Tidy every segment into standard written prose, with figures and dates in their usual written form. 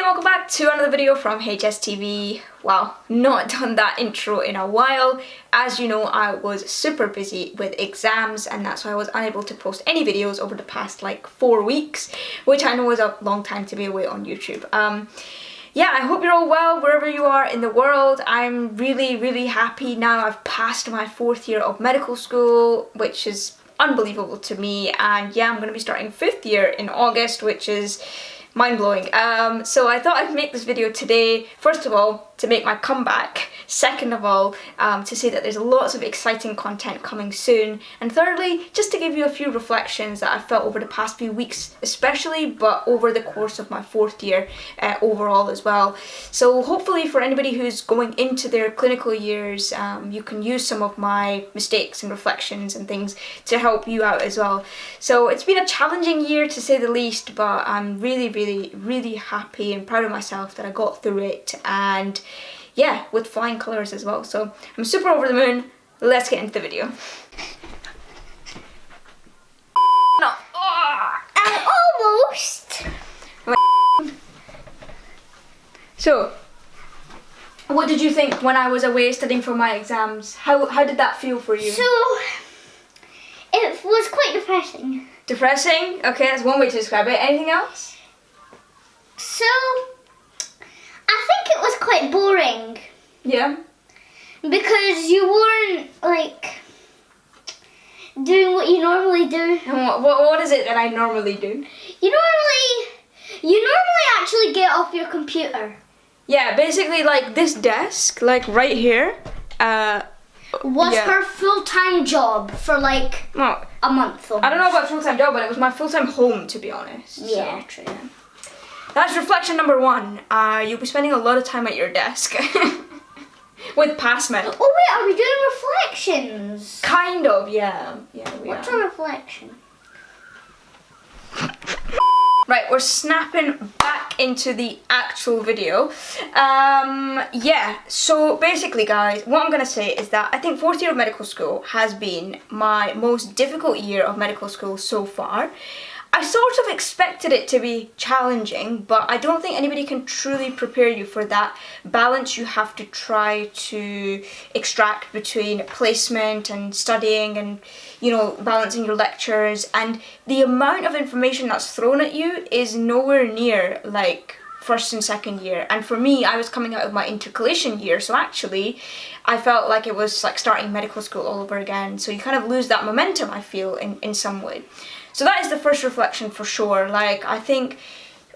welcome back to another video from HSTV. Wow, not done that intro in a while. As you know, I was super busy with exams and that's why I was unable to post any videos over the past like 4 weeks, which I know is a long time to be away on YouTube. Yeah, I hope you're all well wherever you are in the world. I'm really happy now. I've passed my 4th year of medical school, which is unbelievable to me, and yeah, I'm going to be starting 5th year in August, which is mind-blowing. So I thought I'd make this video today, first of all, to make my comeback, second of all, to say that there's lots of exciting content coming soon, and thirdly, just to give you a few reflections that I've felt over the past few weeks especially, but over the course of my 4th year overall as well. So hopefully for anybody who's going into their clinical years, you can use some of my mistakes and reflections and things to help you out as well. So it's been a challenging year to say the least, but I'm really happy and proud of myself that I got through it, and yeah, with flying colours as well. So I'm super over the moon. Let's get into the video. No. Almost. So, what did you think when I was away studying for my exams? How did that feel for you? So, it was quite depressing. Depressing? Okay, that's one way to describe it. Anything else? So, I think it was quite boring. Yeah. Because you weren't, like, doing what you normally do. And what is it that I normally do? You normally actually get off your computer. Yeah, basically like this desk, like right here, Was her full-time job for like well, a month almost. I don't know about full-time job, but it was my full-time home, to be honest. Yeah, So, true. yeah. That's reflection number 1. You'll be spending a lot of time at your desk. With PassMed. Oh wait, are we doing reflections? Kind of, yeah. Yeah, we What's are. a reflection? Right, we're snapping back into the actual video. Yeah, so basically guys, what I'm gonna say is that I think 4th year of medical school has been my most difficult year of medical school so far. I sort of expected it to be challenging, but I don't think anybody can truly prepare you for that balance you have to try to extract between placement and studying and, you know, balancing your lectures, and the amount of information that's thrown at you is nowhere near like 1st and 2nd year. And for me, I was coming out of my intercalation year, so actually I felt like it was like starting medical school all over again, so you kind of lose that momentum, I feel, in some way. So that is the first reflection for sure. Like, I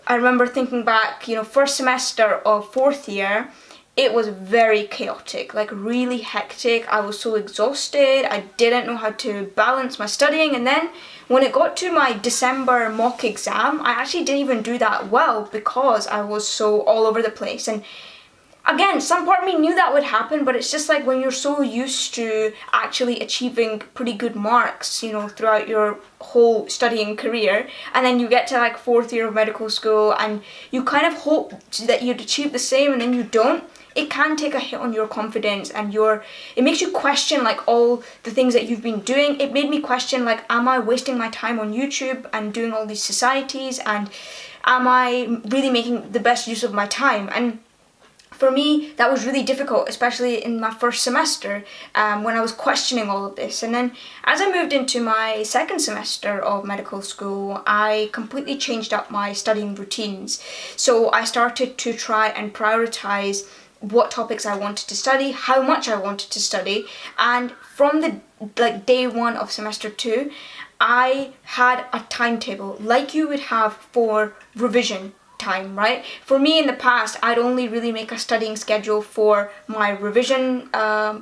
remember thinking back, you know, first semester of 4th year, it was very chaotic, like really hectic. I was so exhausted. I didn't know how to balance my studying. And then when it got to my December mock exam, I actually didn't even do that well because I was so all over the place. And again, some part of me knew that would happen, but it's just like when you're so used to actually achieving pretty good marks, you know, throughout your whole studying career, and then you get to like 4th year of medical school and you kind of hope that you'd achieve the same and then you don't, it can take a hit on your confidence and it makes you question like all the things that you've been doing. It made me question like, am I wasting my time on YouTube and doing all these societies, and am I really making the best use of my time? And for me, that was really difficult, especially in my 1st semester, when I was questioning all of this. And then as I moved into my 2nd semester of medical school, I completely changed up my studying routines. So I started to try and prioritize what topics I wanted to study, how much I wanted to study, and from the like day 1 of semester 2, I had a timetable like you would have for revision time, right? For me in the past, I'd only really make a studying schedule for my revision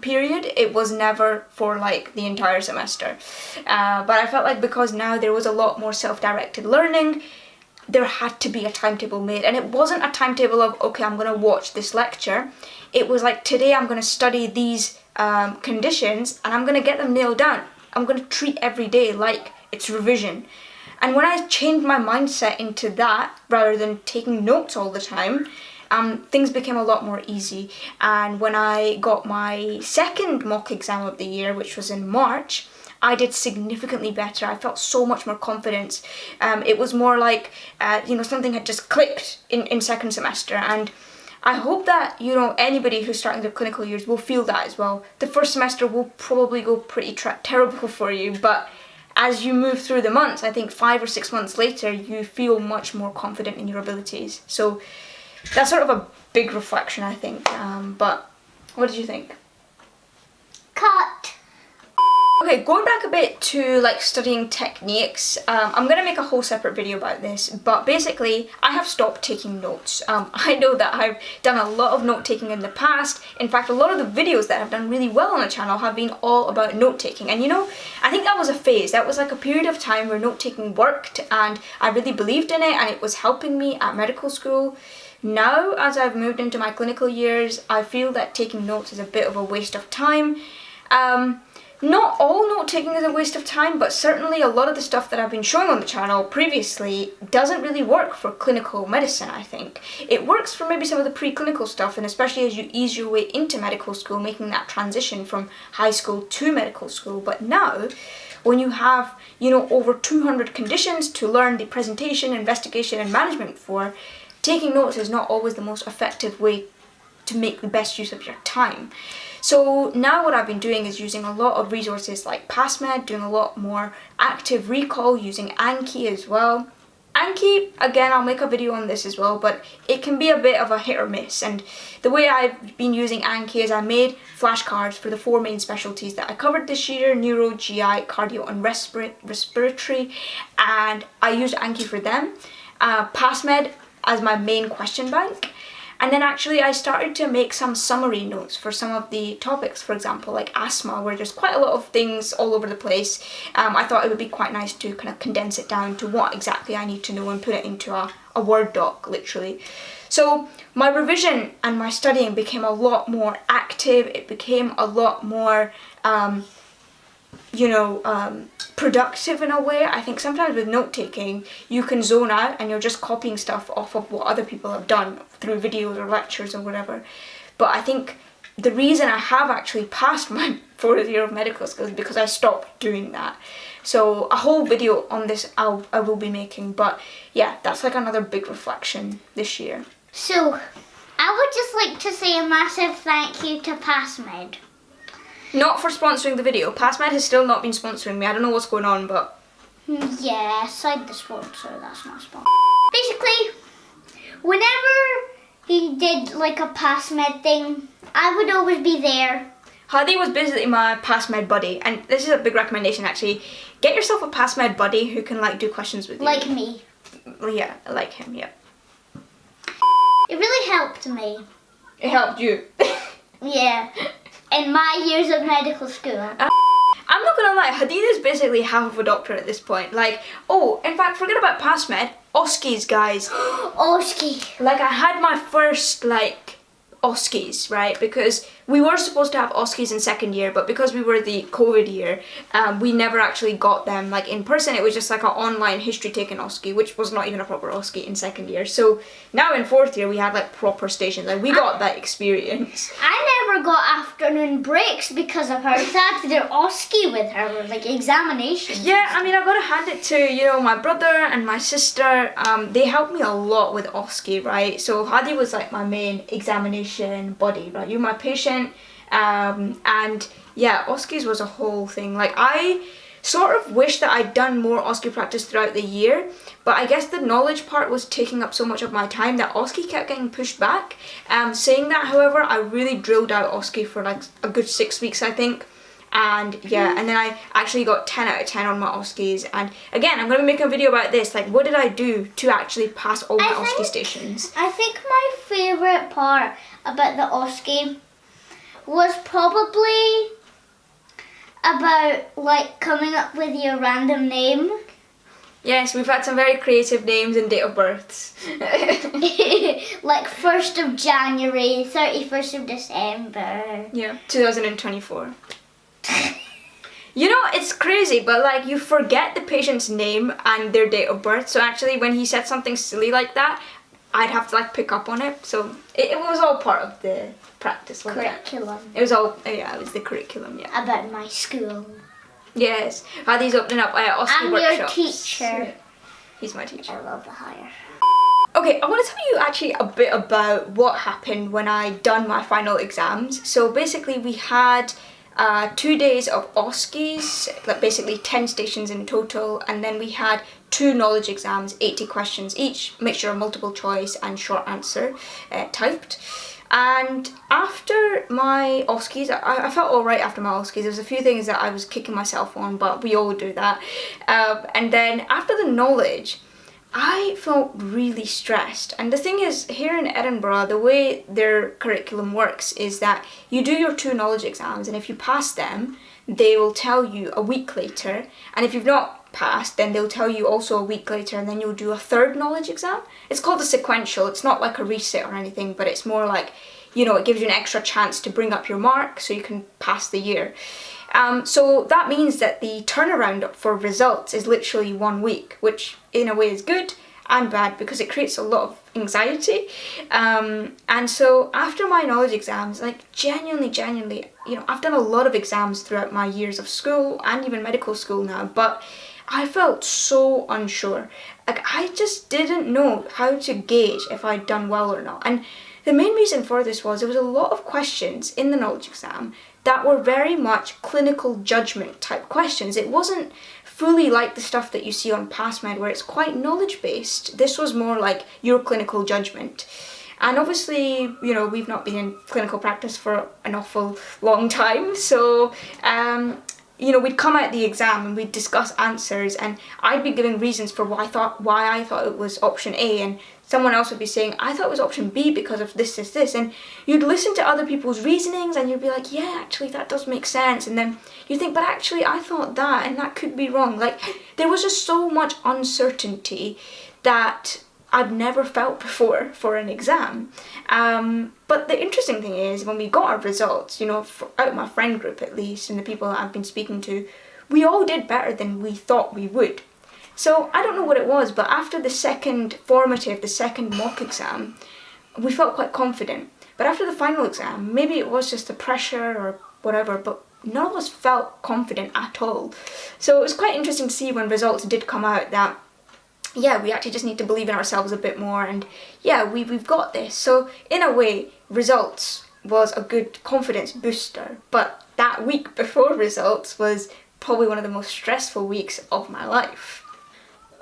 period. It was never for like the entire semester. But I felt like because now there was a lot more self-directed learning, there had to be a timetable made. And it wasn't a timetable of, okay, I'm going to watch this lecture. It was like, today I'm going to study these conditions and I'm going to get them nailed down. I'm going to treat every day like it's revision. And when I changed my mindset into that, rather than taking notes all the time, things became a lot more easy. And when I got my 2nd mock exam of the year, which was in March, I did significantly better. I felt so much more confidence. It was more like, something had just clicked in second semester, and I hope that, anybody who's starting their clinical years will feel that as well. The first semester will probably go pretty terrible for you, but as you move through the months, I think 5 or 6 months later, you feel much more confident in your abilities. So that's sort of a big reflection, I think. But what did you think? Cut. Okay, going back a bit to like studying techniques, I'm gonna make a whole separate video about this, but basically I have stopped taking notes. I know that I've done a lot of note taking in the past. In fact, a lot of the videos that I've done really well on the channel have been all about note taking, and I think that was a phase. That was like a period of time where note taking worked and I really believed in it and it was helping me at medical school. Now, as I've moved into my clinical years, I feel that taking notes is a bit of a waste of time. Not all note taking is a waste of time, but certainly a lot of the stuff that I've been showing on the channel previously doesn't really work for clinical medicine, I think. It works for maybe some of the preclinical stuff, and especially as you ease your way into medical school, making that transition from high school to medical school. But now, when you have, over 200 conditions to learn the presentation, investigation and management for, taking notes is not always the most effective way to make the best use of your time. So now what I've been doing is using a lot of resources like PassMed, doing a lot more active recall, using Anki as well. Anki, again, I'll make a video on this as well, but it can be a bit of a hit or miss. And the way I've been using Anki is I made flashcards for the 4 main specialties that I covered this year: neuro, GI, cardio and respiratory, and I used Anki for them. PassMed as my main question bank. And then actually I started to make some summary notes for some of the topics, for example, like asthma, where there's quite a lot of things all over the place. I thought it would be quite nice to kind of condense it down to what exactly I need to know and put it into a Word doc, literally. So my revision and my studying became a lot more active. It became a lot more, productive in a way. I think sometimes with note taking, you can zone out and you're just copying stuff off of what other people have done through videos or lectures or whatever. But I think the reason I have actually passed my 4th year of medical school is because I stopped doing that. So a whole video on this I will be making, but yeah, that's like another big reflection this year. So, I would just like to say a massive thank you to PassMed. Not for sponsoring the video. PassMed has still not been sponsoring me. I don't know what's going on, but... Yeah, aside the sponsor, that's not a sponsor. Basically, whenever he did like a PassMed thing, I would always be there. Hadi was basically my PassMed buddy, and this is a big recommendation actually. Get yourself a PassMed buddy who can like do questions with you. Like me. Yeah, like him, yeah. It really helped me. It helped you. Yeah. In my years of medical school. I'm not gonna lie, Hadid is basically half of a doctor at this point. Like, oh, in fact, forget about PassMed. OSCEs, guys. OSCE. Like, I had my first, OSCEs, right? Because we were supposed to have OSCEs in second year, but because we were the COVID year, we never actually got them in person. It was just like an online history taken OSCE, which was not even a proper OSCE in second year. So now in 4th year we had proper stations. We got that experience. I never got afternoon breaks because of her. I had to do OSCE with her, examinations. Yeah, I mean, I've got to hand it to, my brother and my sister. They helped me a lot with OSCE, right? So Hadi was my main examination buddy, right? You're my patient. And yeah, OSCEs was a whole thing. I sort of wish that I'd done more OSCE practice throughout the year, but I guess the knowledge part was taking up so much of my time that OSCE kept getting pushed back. Saying that, however, I really drilled out OSCE for a good 6 weeks, I think. And yeah, and then I actually got 10 out of 10 on my OSCEs. And again, I'm going to make a video about this. What did I do to actually pass all my OSCE stations? I think my favourite part about the OSCE was probably about coming up with your random name. Yes, we've had some very creative names and date of births. 1st of January, 31st of December. Yeah, 2024. It's crazy, but you forget the patient's name and their date of birth. So actually when he said something silly like that, I'd have to pick up on it. So it was all part of the practice. Curriculum. It was all, it was the curriculum, yeah. About my school. Yes, Paddy's opening up Oski I'm workshops. your teacher. He's my teacher. I love the hire. Okay, I want to tell you actually a bit about what happened when I done my final exams. So basically we had 2 days of Oskies, like basically 10 stations in total, and then we had 2 knowledge exams, 80 questions each, mixture of multiple choice and short answer typed. And after my Oskies, I felt alright after my Oskies. There was a few things that I was kicking myself on, but we all do that. And then after the knowledge, I felt really stressed. And the thing is, here in Edinburgh, the way their curriculum works is that you do your 2 knowledge exams, and if you pass them, they will tell you a week later. And if you've not passed, then they'll tell you also a week later, and then you'll do a 3rd knowledge exam. It's called a sequential. It's not like a resit or anything, but it's more like, you know, it gives you an extra chance to bring up your mark so you can pass the year. So that means that the turnaround for results is literally 1 week, which in a way is good and bad because it creates a lot of anxiety. And so after my knowledge exams, like genuinely, you know, I've done a lot of exams throughout my years of school and even medical school now, but I felt so unsure. Like I just didn't know how to gauge if I'd done well or not. And the main reason for this was there was a lot of questions in the knowledge exam that were very much clinical judgment type questions. It wasn't fully like the stuff that you see on PassMed where it's quite knowledge based. This was more like your clinical judgment. And obviously, you know, we've not been in clinical practice for an awful long time, so you know, we'd come out the exam and we'd discuss answers, and I'd be giving reasons for why I thought it was option A, and someone else would be saying, I thought it was option B because of this, and you'd listen to other people's reasonings and you'd be like, yeah, actually that does make sense, and then you think, but actually I thought that, and that could be wrong. Like, there was just so much uncertainty that I've never felt before for an exam. But the interesting thing is, when we got our results, you know, out of my friend group at least, and the people that I've been speaking to, we all did better than we thought we would. So I don't know what it was, but after the second mock exam, we felt quite confident. But after the final exam, maybe it was just the pressure or whatever, but none of us felt confident at all. So it was quite interesting to see when results did come out that, yeah, we actually just need to believe in ourselves a bit more, and yeah, we've got this. So in a way, results was a good confidence booster, but that week before results was probably one of the most stressful weeks of my life.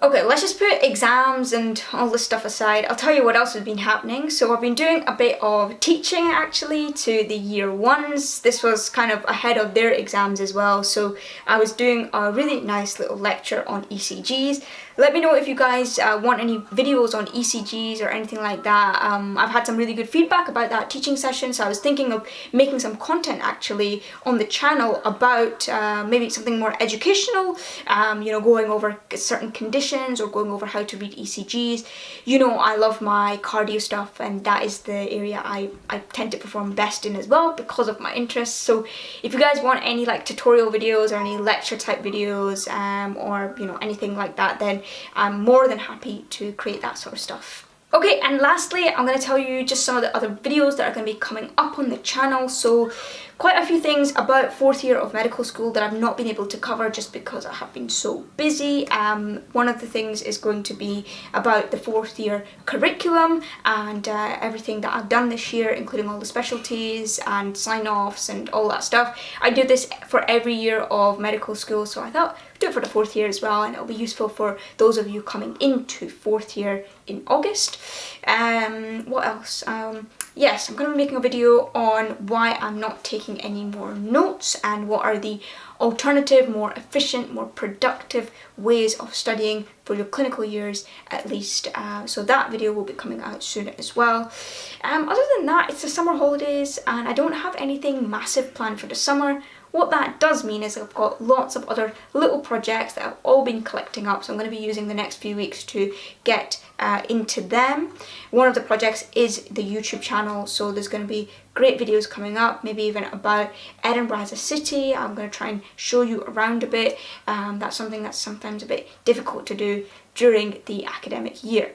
Okay, let's just put exams and all this stuff aside. I'll tell you what else has been happening. So I've been doing a bit of teaching actually to the year 1s. This was kind of ahead of their exams as well. So I was doing a really nice little lecture on ECGs. Let me know if you guys want any videos on ECGs or anything like that. I've had some really good feedback about that teaching session, so I was thinking of making some content actually on the channel about maybe something more educational, you know, going over certain conditions or going over how to read ECGs. You know, I love my cardio stuff, and that is the area I tend to perform best in as well because of my interests. So if you guys want any like tutorial videos or any lecture type videos or, you know, anything like that, then I'm more than happy to create that sort of stuff. Okay, and lastly, I'm going to tell you just some of the other videos that are going to be coming up on the channel. So quite a few things about 4th year of medical school that I've not been able to cover just because I have been so busy. One of the things is going to be about the 4th year curriculum and everything that I've done this year, including all the specialties and sign-offs and all that stuff. I do this for every year of medical school, so I thought I'd do it for the 4th year as well, and it'll be useful for those of you coming into 4th year in August. What else? Yes, I'm going to be making a video on why I'm not taking any more notes and what are the alternative, more efficient, more productive ways of studying for your clinical years at least. So that video will be coming out soon as well. Other than that, it's the summer holidays and I don't have anything massive planned for the summer. What that does mean is I've got lots of other little projects that have all been collecting up, so I'm going to be using the next few weeks to get into them. One of the projects is the YouTube channel, so there's going to be great videos coming up, maybe even about Edinburgh as a city. I'm going to try and show you around a bit. That's something that's sometimes a bit difficult to do during the academic year.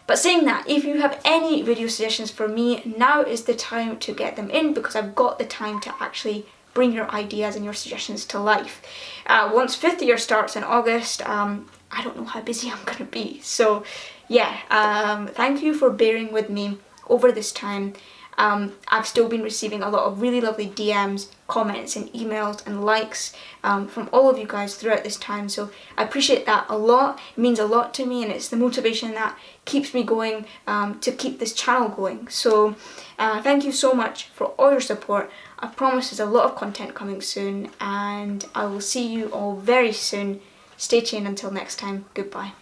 But saying that, if you have any video suggestions for me, now is the time to get them in because I've got the time to actually bring your ideas and your suggestions to life. Once 5th year starts in August, I don't know how busy I'm going to be. So yeah, thank you for bearing with me over this time. I've still been receiving a lot of really lovely DMs, comments and emails and likes from all of you guys throughout this time, so I appreciate that a lot. It means a lot to me, and it's the motivation that keeps me going to keep this channel going. So thank you so much for all your support. I promise there's a lot of content coming soon, and I will see you all very soon. Stay tuned until next time. Goodbye.